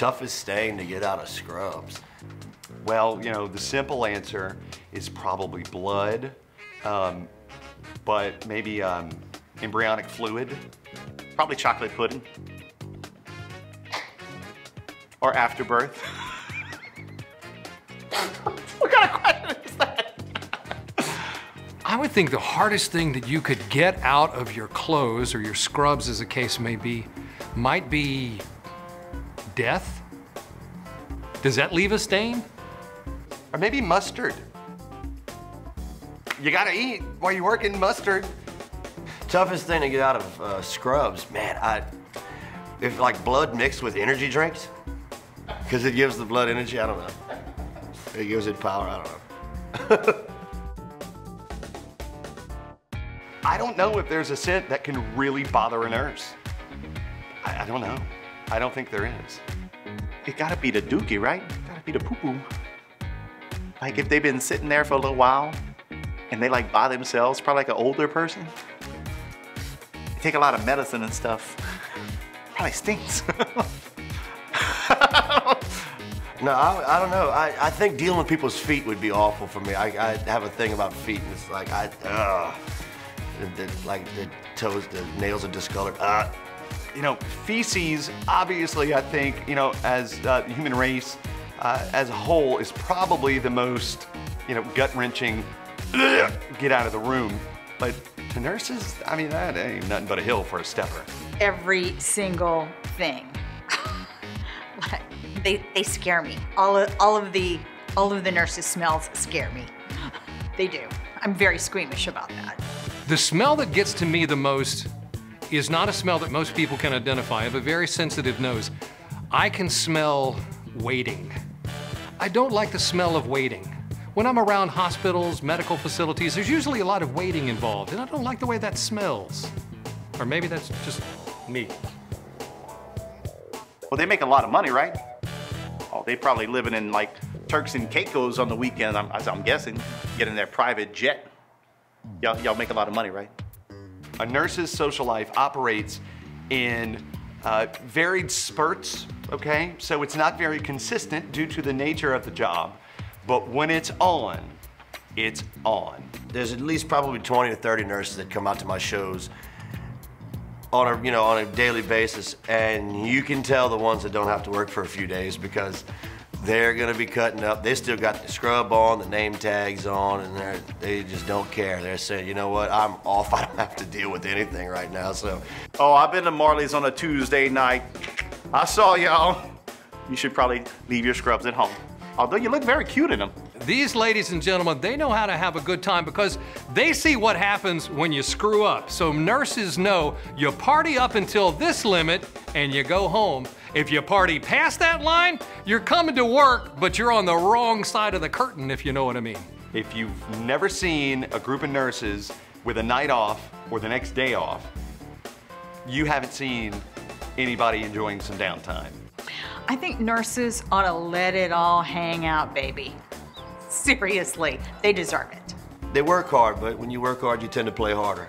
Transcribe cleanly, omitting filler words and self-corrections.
toughest stain to get out of scrubs? Well, you know, the simple answer is probably blood, but maybe embryonic fluid. Probably chocolate pudding. Or afterbirth. What kind of question is that? I would think the hardest thing that you could get out of your clothes, or your scrubs as the case may be, might be death. Does that leave a stain? Or maybe mustard. You gotta eat while you're working mustard. Toughest thing to get out of scrubs, man, if like blood mixed with energy drinks, because it gives the blood energy, I don't know. It gives it power, I don't know. I don't know if there's a scent that can really bother a nurse. I don't know. I don't think there is. It gotta be the dookie, right? It gotta be the poo-poo. Like if they've been sitting there for a little while and they like by themselves, probably like an older person. They take a lot of medicine and stuff. Probably stinks. No, I don't know. I think dealing with people's feet would be awful for me. I have a thing about feet, and it's like, like the toes, the nails are discolored. You know, feces, obviously, I think, you know, as the human race as a whole is probably the most, you know, gut-wrenching, get out of the room. But to nurses, I mean, that ain't nothing but a hill for a stepper. Every single thing. They scare me. All of the nurses' smells scare me. They do. I'm very squeamish about that. The smell that gets to me the most is not a smell that most people can identify. I have a very sensitive nose. I can smell waiting. I don't like the smell of waiting. When I'm around hospitals, medical facilities, there's usually a lot of waiting involved, and I don't like the way that smells. Or maybe that's just me. Well, they make a lot of money, right? Oh, they probably living in like Turks and Caicos on the weekend, I'm guessing, getting their private jet. Y'all make a lot of money, right? A nurse's social life operates in varied spurts, okay? So it's not very consistent due to the nature of the job, but when it's on, it's on. There's at least probably 20 to 30 nurses that come out to my shows on a daily basis, and you can tell the ones that don't have to work for a few days because they're gonna be cutting up. They still got the scrub on, the name tags on, and they just don't care. They're saying, you know what, I'm off, I don't have to deal with anything right now, so. Oh, I've been to Marley's on a Tuesday night. I saw y'all. You should probably leave your scrubs at home. Although you look very cute in them. These ladies and gentlemen, they know how to have a good time because they see what happens when you screw up. So nurses know you party up until this limit and you go home. If you party past that line, you're coming to work, but you're on the wrong side of the curtain, if you know what I mean. If you've never seen a group of nurses with a night off or the next day off, you haven't seen anybody enjoying some downtime. I think nurses ought to let it all hang out, baby. Seriously, they deserve it. They work hard, but when you work hard, you tend to play harder.